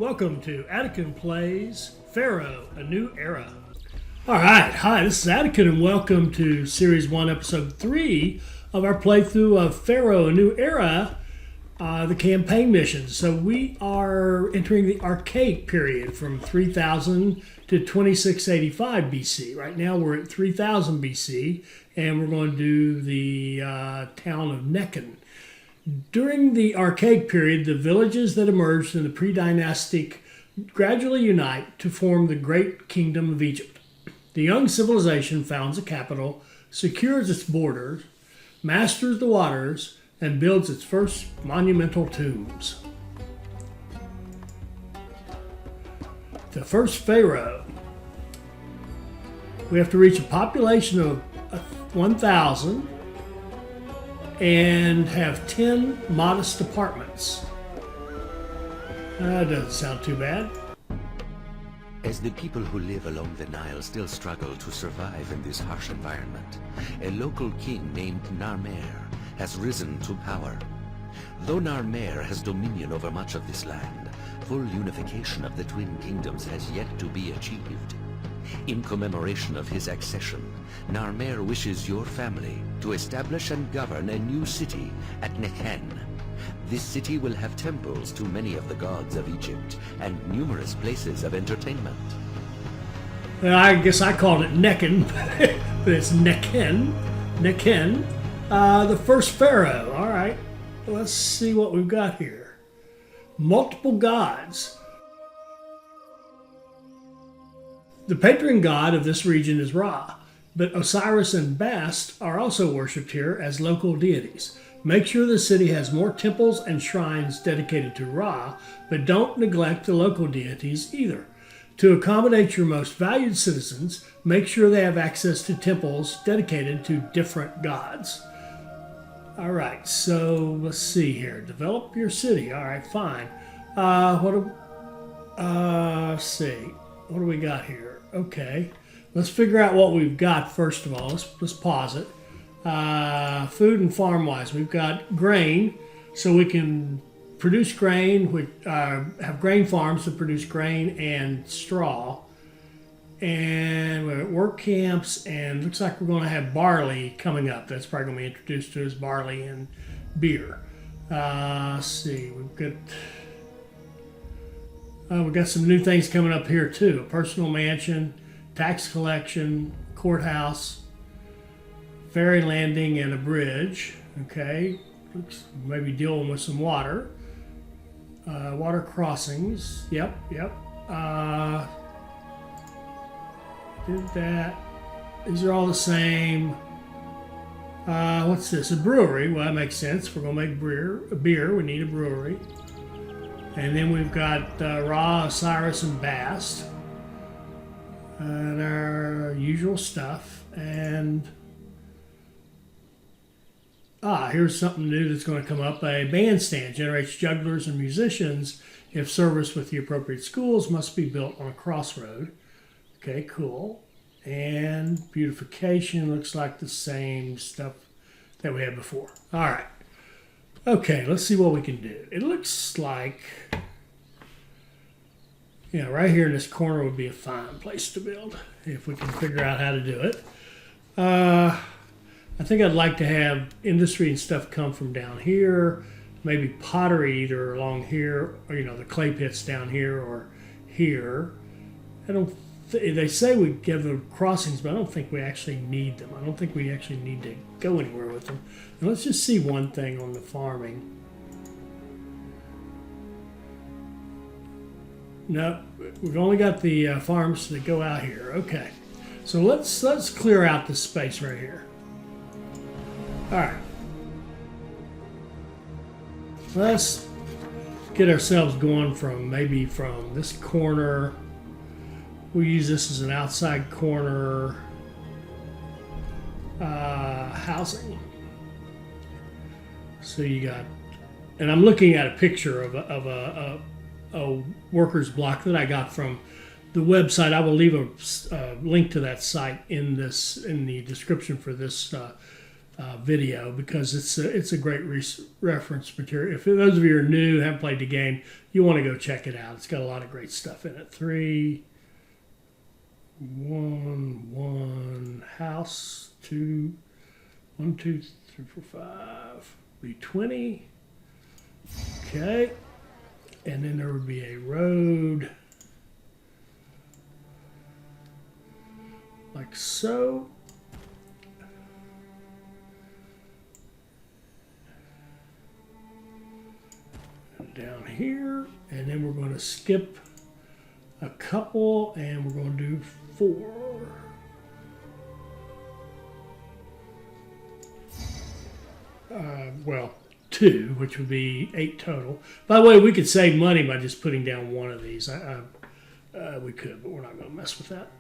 Welcome to Attican Plays Pharaoh, A New Era. Alright, hi, this is Attican and welcome to Series 1, Episode 3 of our playthrough of Pharaoh, A New Era, the campaign missions. So we are entering the Archaic Period from 3000 to 2685 BC. Right now we're at 3000 BC and we're going to do the town of Nekhen. During the Archaic period, the villages that emerged in the pre-dynastic gradually unite to form the great kingdom of Egypt. The young civilization founds a capital, secures its borders, masters the waters, and builds its first monumental tombs. The first Pharaoh. We have to reach a population of 1,000 and have 10 modest apartments. That doesn't sound too bad. As the people who live along the Nile still struggle to survive in this harsh environment, a local king named Narmer has risen to power. Though Narmer has dominion over much of this land, full unification of the twin kingdoms has yet to be achieved. In commemoration of his accession, Narmer wishes your family to establish and govern a new city at Nekhen. This city will have temples to many of the gods of Egypt and numerous places of entertainment. Well, I guess I called it Nekhen, but it's Nekhen. Nekhen, the first pharaoh. All right, let's see what we've got here. Multiple gods. The patron god of this region is Ra, but Osiris and Bast are also worshipped here as local deities. Make sure the city has more temples and shrines dedicated to Ra, but don't neglect the local deities either. To accommodate your most valued citizens, make sure they have access to temples dedicated to different gods. All right, so let's see here. Develop your city. All right, fine. Let's see. What do we got here? Okay, let's figure out what we've got first of all. Let's pause it. Food and farm-wise, we've got grain, so we can produce grain. We have grain farms to produce grain and straw. And we're at work camps, and looks like we're going to have barley coming up. That's probably going to be introduced to us, barley and beer. Let's see, we've got some new things coming up here too. A personal mansion, tax collection, courthouse, ferry landing, and a bridge. Okay, looks maybe dealing with some water. Water crossings. Yep. Did that. These are all the same. What's this? A brewery. Well, that makes sense. We're gonna make beer. We need a brewery. And then we've got Ra, Osiris, and Bast. And our usual stuff. And here's something new that's going to come up. A bandstand generates jugglers and musicians if service with the appropriate schools must be built on a crossroad. Okay, cool. And beautification looks like the same stuff that we had before. All right. Okay, let's see what we can do. It looks like, right here in this corner would be a fine place to build if we can figure out how to do it. I think I'd like to have industry and stuff come from down here, maybe pottery either along here, or the clay pits down here or here. They say we give them crossings, but I don't think we actually need them. I don't think we actually need to go anywhere with them. And let's just see one thing on the farming. No, we've only got the farms that go out here. Okay, so let's clear out this space right here. All right, let's get ourselves going from this corner. We'll use this as an outside corner housing. So you got, and I'm looking at a picture of a worker's block that I got from the website. I will leave a link to that site in the description for this video because it's a great reference material. If those of you are new, haven't played the game, you want to go check it out. It's got a lot of great stuff in it. 3, 1, 1, house, 2, 1, 2, 3, 4, 5, be 20. Okay, and then there would be a road like so. Down here, and then we're going to skip a couple, and we're going to do 4. Well, 2, which would be 8 total. By the way, we could save money by just putting down one of these. We could, but we're not going to mess with that.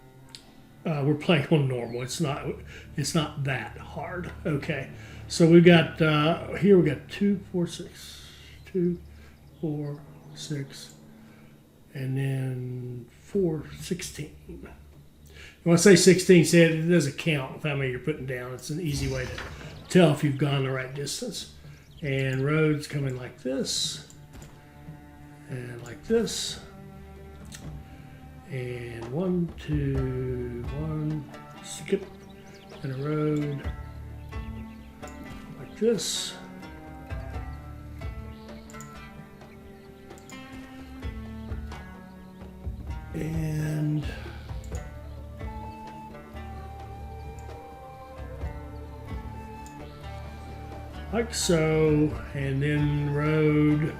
We're playing on normal. It's not that hard. Okay, so we've got here we got 2, 4, 6, 2, 4, 6, and then 4, 16. When I say 16, say it doesn't count with how many you're putting down. It's an easy way to tell if you've gone the right distance. And roads coming like this, and like this, and 1, 2, 1, skip, and a road like this. And like so, and then road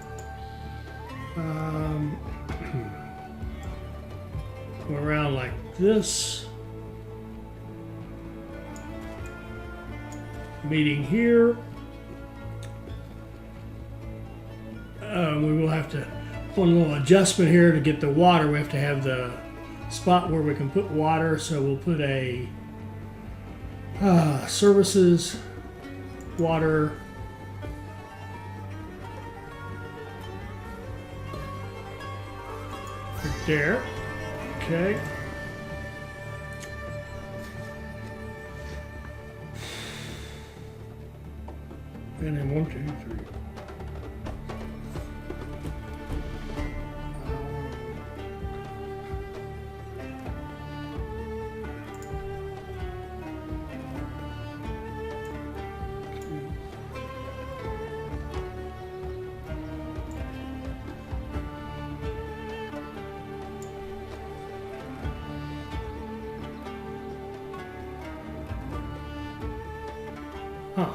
go around like this, meeting here. We will have to put a little adjustment here to get the water. We have to have the spot where we can put water, so we'll put a services water right there. Okay. And then 1, 2, 3. Huh.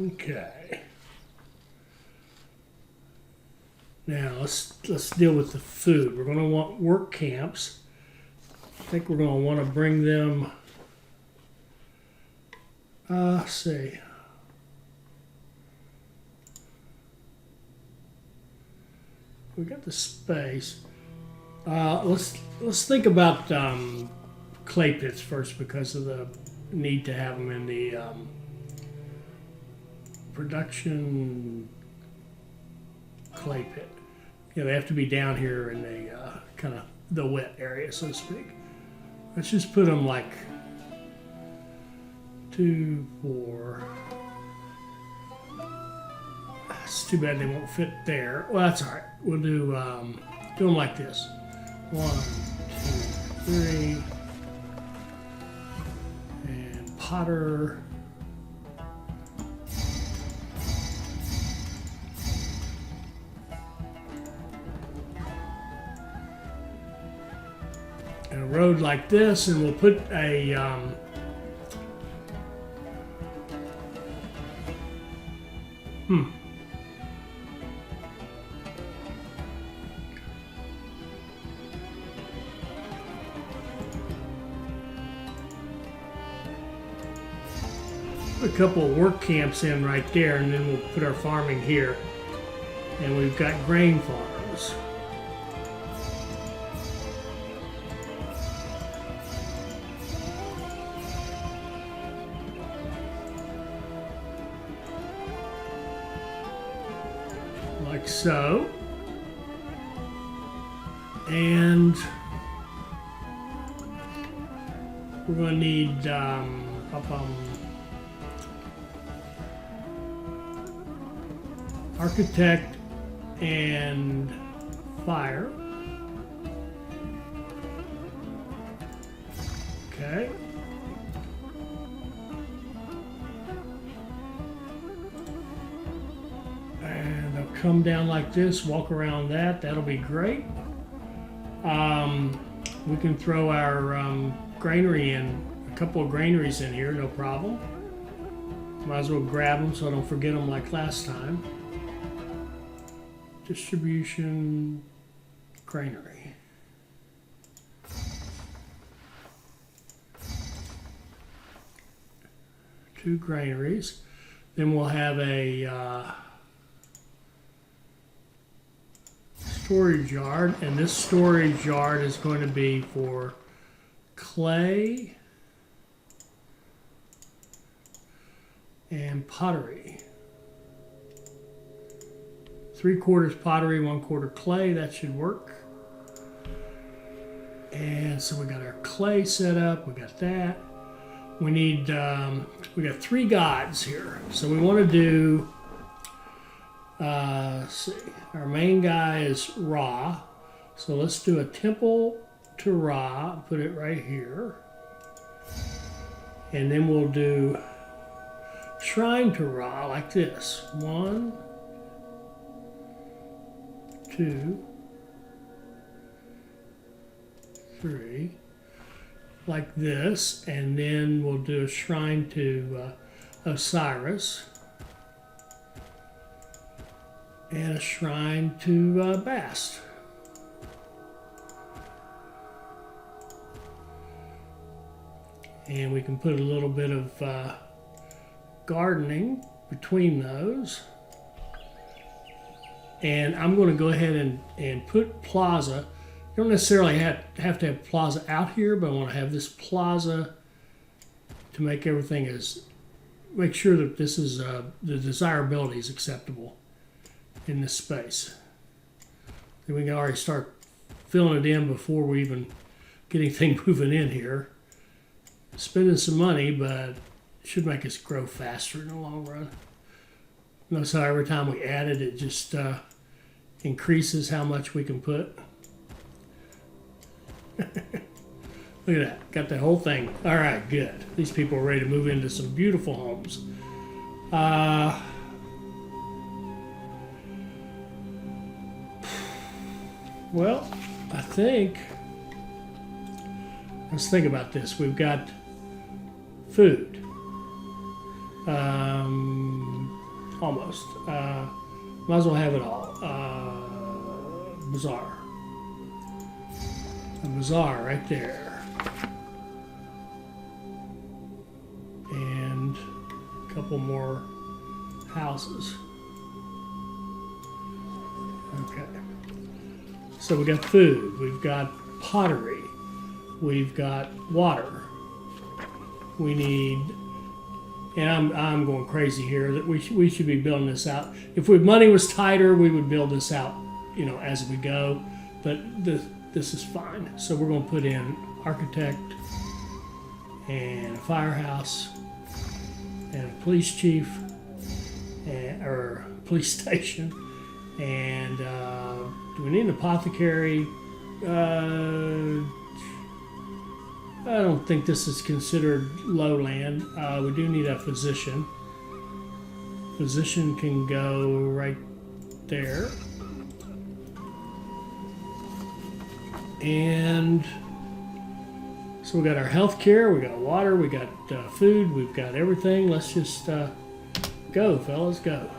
Okay. Now let's deal with the food. We're going to want work camps. I think we're going to want to bring them. Let's see. We got the space. Let's think about clay pits first because of the need to have them in the production clay pit. You know, they have to be down here in the kind of the wet area, so to speak. Let's just put them like 2, 4. It's too bad they won't fit there. Well, that's all right. We'll do them like this. 1, 2, 3, and Potter. And a road like this, and we'll put a put a couple of work camps in right there, and then we'll put our farming here. And we've got grain farms. like so. And we're going to need architect and fire. Okay. And they'll come down like this, walk around that. That'll be great. We can throw our granary in, a couple of granaries in here, no problem. Might as well grab them so I don't forget them like last time. Distribution, granary. Two granaries. Then we'll have a storage yard, and this storage yard is going to be for clay and pottery. 3/4 pottery, 1/4 clay. That should work. And so we got our clay set up. We got that. We need, we got 3 gods here. So we want to do, let's see, our main guy is Ra. So let's do a temple to Ra, put it right here. And then we'll do shrine to Ra like this. 1, 2, 3. Like this, and then we'll do a shrine to Osiris and a shrine to Bast. And we can put a little bit of gardening between those. And I'm going to go ahead and put Plaza. You don't necessarily have to have Plaza out here, but I want to have this Plaza to make everything make sure that this is, the desirability is acceptable in this space. Then we can already start filling it in before we even get anything moving in here. Spending some money, but it should make us grow faster in the long run. Notice how every time we add it, it just increases how much we can put. Look at that. Got the whole thing. All right, good. These people are ready to move into some beautiful homes. Well, I think, let's think about this. We've got food. Almost. Might as well have it all. Bazaar. A bazaar right there. And a couple more houses. Okay. So we got food, we've got pottery, we've got water. We need, and I'm going crazy here, that we should be building this out. If money was tighter, we would build this out, as we go. But this is fine. So we're going to put in architect and a firehouse and a police chief or police station. And do we need an apothecary? I don't think this is considered lowland. We do need a physician. Physician can go right there. And so we got our health care, we got water, we got food, we've got everything. Let's just go, fellas, go.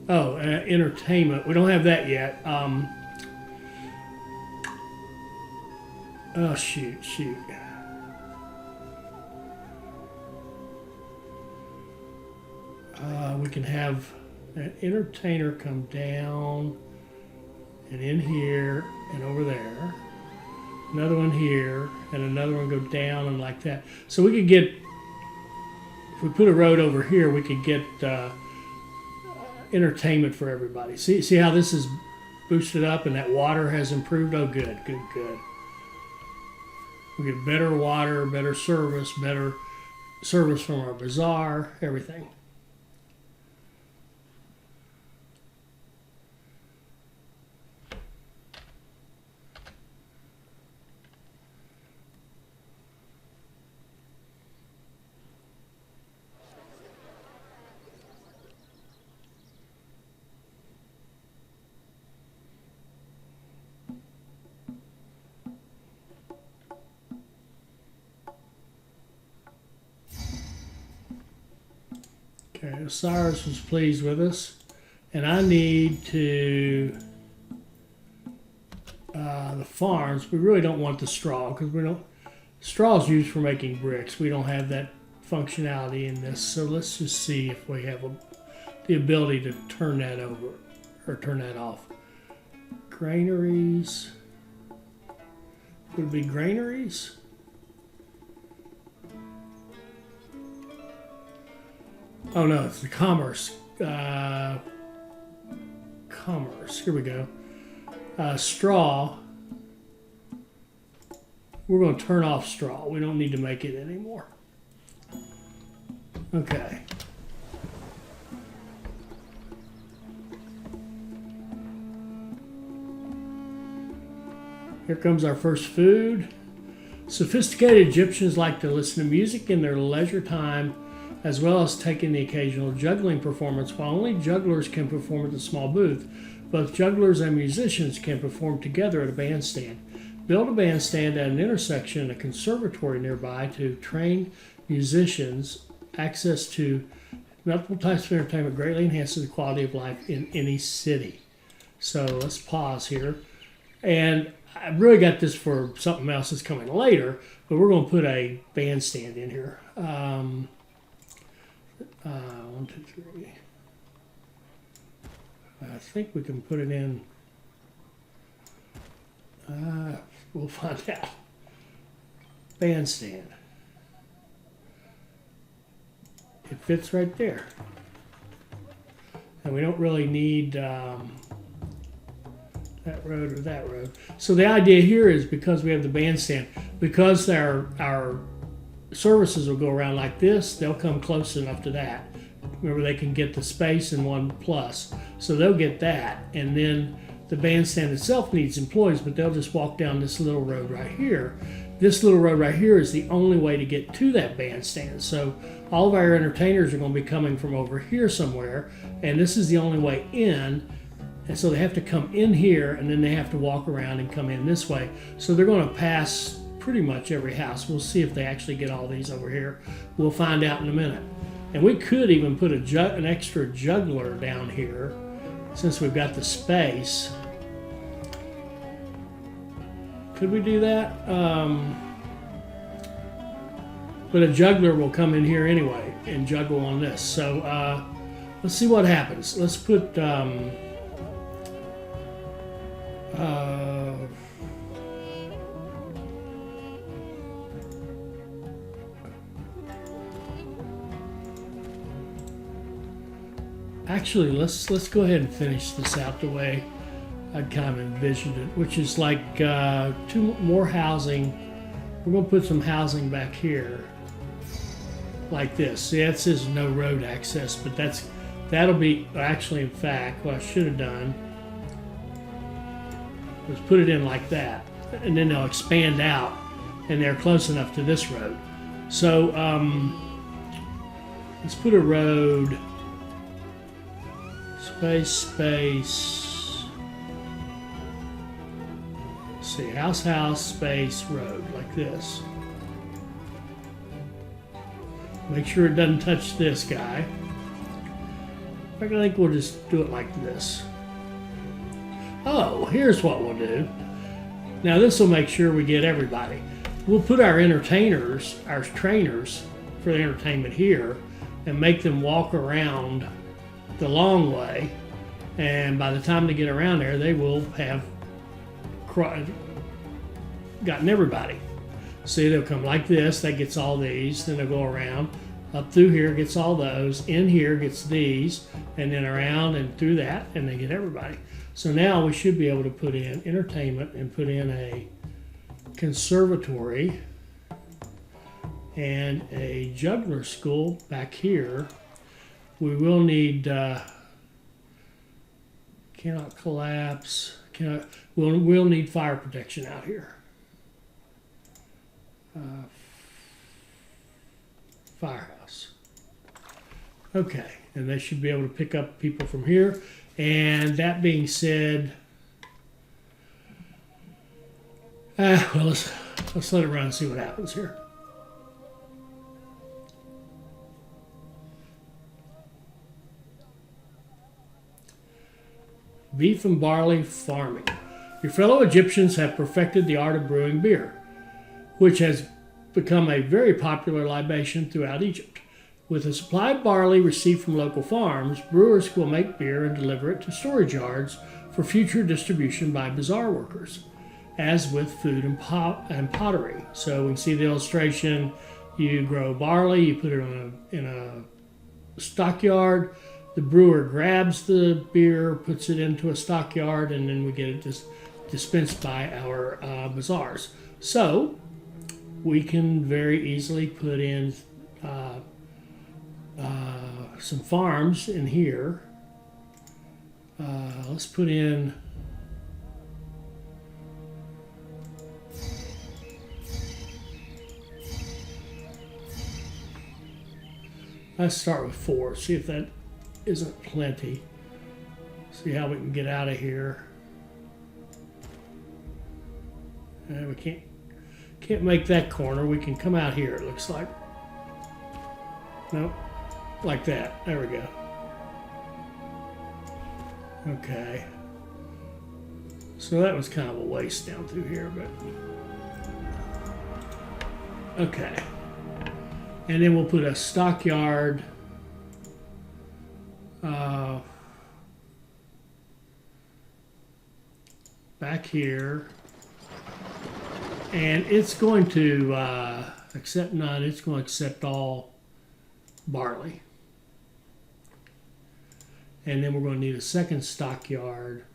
Oh, entertainment. We don't have that yet. Oh, shoot. We can have an entertainer come down and in here and over there. Another one here and another one go down and like that. So we could get, if we put a road over here, we could get entertainment for everybody. See how this is boosted up and that water has improved? Oh, good. We get better water, better service from our bazaar, everything. Okay, Osiris was pleased with us, and I need to the farms. We really don't want the straw because straw is used for making bricks. We don't have that functionality in this, so let's just see if we have the ability to turn that over or turn that off. Granaries. Would it be granaries? Oh no, it's the commerce. Commerce. Here we go. Straw. We're going to turn off straw. We don't need to make it anymore. Okay. Here comes our first food. Sophisticated Egyptians like to listen to music in their leisure time, as well as taking the occasional juggling performance. While only jugglers can perform at the small booth, both jugglers and musicians can perform together at a bandstand. Build a bandstand at an intersection in a conservatory nearby to train musicians. Access to multiple types of entertainment greatly enhances the quality of life in any city. So let's pause here. And I really got this for something else that's coming later, but we're going to put a bandstand in here. 1, 2, 3. I think we can put it in. We'll find out. Bandstand. It fits right there. And we don't really need that road or that road. So the idea here is because we have the bandstand, because our services will go around like this, they'll come close enough to that. Remember, they can get the space in 1+. So they'll get that. And then the bandstand itself needs employees, but they'll just walk down this little road right here. This little road right here is the only way to get to that bandstand. So all of our entertainers are going to be coming from over here somewhere, and this is the only way in. And so they have to come in here, and then they have to walk around and come in this way. So they're going to pass pretty much every house. We'll see if they actually get all these over here. We'll find out in a minute. And we could even put an extra juggler down here since we've got the space. Could we do that? But a juggler will come in here anyway and juggle on this. So let's see what happens. Let's put actually, let's go ahead and finish this out the way I'd kind of envisioned it, which is like 2 more housing. We're going to put some housing back here, like this. See, that says no road access, but that'll be actually, in fact, what I should have done was put it in like that, and then they'll expand out, and they're close enough to this road. So let's put a road. Space. Let's see, house, space, road, like this. Make sure it doesn't touch this guy. I think we'll just do it like this. Oh, here's what we'll do. Now this will make sure we get everybody. We'll put our entertainers, our trainers for the entertainment here, and make them walk around the long way, and by the time they get around there, they will have gotten everybody. See, they'll come like this, that gets all these, then they'll go around. Up through here gets all those, in here gets these, and then around and through that, and they get everybody. So now we should be able to put in entertainment and put in a conservatory and a juggler school back here. We will need, cannot collapse, we'll need fire protection out here. Firehouse. Okay, and they should be able to pick up people from here. And that being said, well, let's let it run and see what happens here. Beef and barley farming. Your fellow Egyptians have perfected the art of brewing beer, which has become a very popular libation throughout Egypt. With a supply of barley received from local farms, brewers will make beer and deliver it to storage yards for future distribution by bazaar workers, as with food and pottery. So we can see the illustration. You grow barley, you put it in a stockyard. The brewer grabs the beer, puts it into a stockyard, and then we get it dispensed by our bazaars. So we can very easily put in some farms in here. Let's put in let's start with 4, see if that isn't plenty. See how we can get out of here. And we can't make that corner. We can come out here, it looks like. Nope. Like that. There we go. Okay. So that was kind of a waste down through here, but okay. And then we'll put a stockyard back here, and it's going to accept none. It's going to accept all barley. And then we're going to need a second stockyard.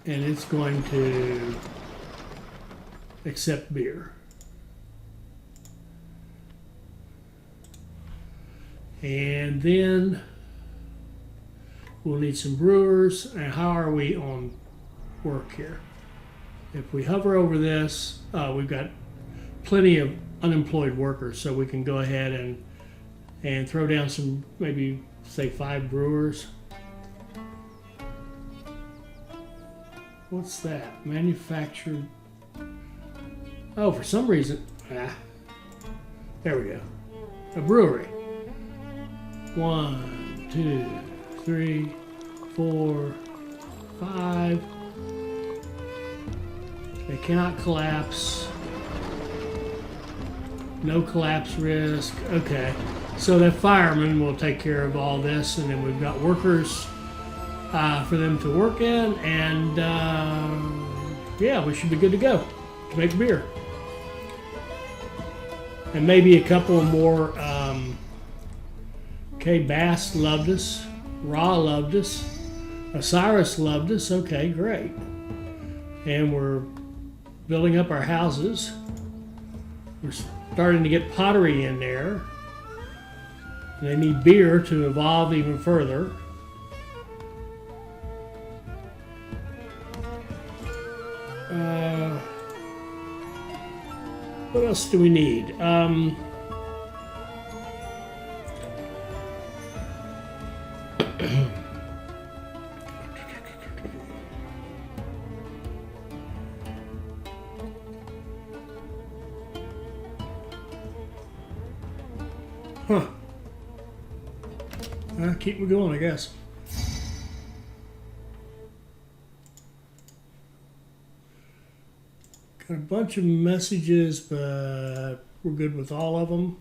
And it's going to accept beer. And then we'll need some brewers. And how are we on work here? If we hover over this, we've got plenty of unemployed workers, so we can go ahead and throw down some, maybe say 5 brewers. What's that? Manufactured. Oh, for some reason, there we go. A brewery. 1, 2, 3, 4, 5. They cannot collapse. No collapse risk. Okay. So that fireman will take care of all this, and then we've got workers for them to work in, and yeah, we should be good to go to make beer. And maybe a couple more. Okay, Bass loved us. Ra loved us. Osiris loved us. Okay, great. And we're building up our houses. We're starting to get pottery in there. And they need beer to evolve even further. What else do we need? Huh. Keep me going, I guess. Got a bunch of messages, but we're good with all of them.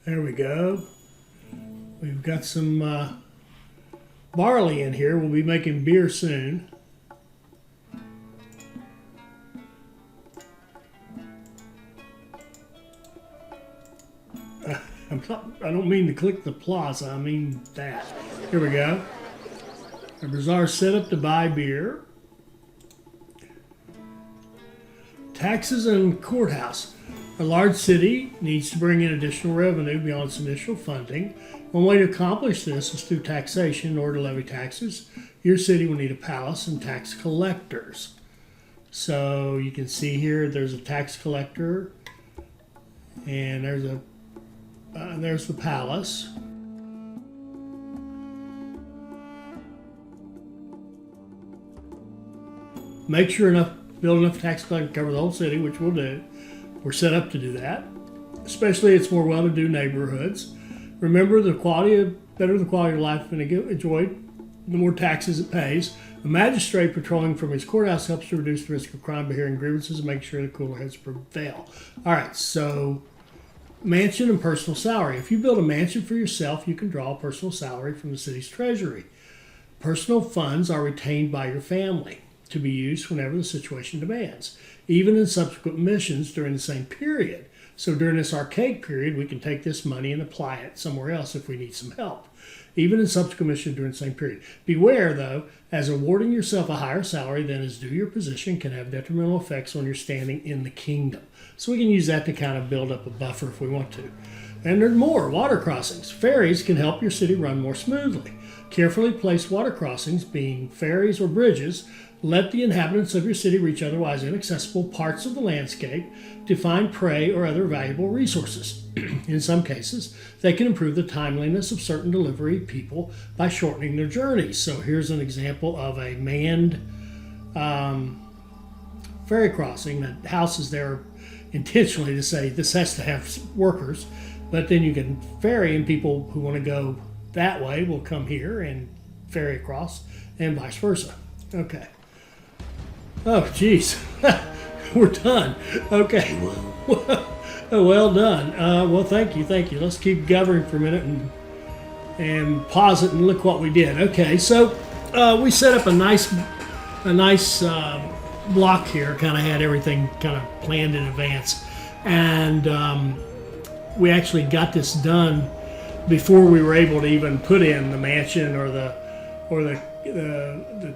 There we go. We've got some barley in here. We'll be making beer soon. I don't mean to click the Plaza, I mean that. Here we go. A bazaar set up to buy beer. Taxes and Courthouse. A large city needs to bring in additional revenue beyond its initial funding. One way to accomplish this is through taxation. In order to levy taxes, your city will need a palace and tax collectors. So you can see here there's a tax collector, and there's the palace. Make sure build enough tax collectors to cover the whole city, which we'll do. We're set up to do that, especially its more well-to-do neighborhoods. Remember, the better the quality of life enjoyed, the more taxes it pays. A magistrate patrolling from his courthouse helps to reduce the risk of crime by hearing grievances and make sure the cooler heads prevail. All right, so mansion and personal salary. If you build a mansion for yourself, you can draw a personal salary from the city's treasury. Personal funds are retained by your family to be used whenever the situation demands, even in subsequent missions during the same period. So during this archaic period, we can take this money and apply it somewhere else if we need some help, even in subsequent missions during the same period. Beware, though, as awarding yourself a higher salary than is due your position can have detrimental effects on your standing in the kingdom. So we can use that to kind of build up a buffer if we want to. And there's more. Water crossings. Ferries can help your city run more smoothly. Carefully placed water crossings, being ferries or bridges, let the inhabitants of your city reach otherwise inaccessible parts of the landscape to find prey or other valuable resources. In some cases, they can improve the timeliness of certain delivery people by shortening their journeys. So here's an example of a manned ferry crossing. The house is there intentionally to say this has to have workers, but then you can ferry, and people who want to go that way will come here and ferry across, and vice versa. Okay. Oh, geez. We're done. Okay. Well done. Well, thank you. Let's keep governing for a minute and pause it and look what we did. Okay, so we set up a nice block here. Kind of had everything kind of planned in advance, and we actually got this done before we were able to even put in the mansion or the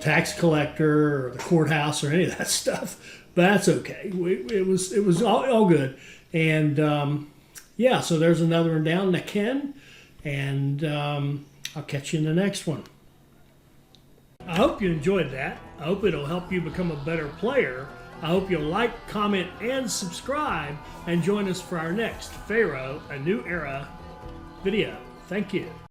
tax collector or the courthouse or any of that stuff. But that's okay. It was all good. And yeah, so there's another one down, Nekhen, and I'll catch you in the next one. I hope you enjoyed that. I hope it'll help you become a better player. I hope you'll like, comment, and subscribe, and join us for our next Pharaoh, A New Era video. Thank you.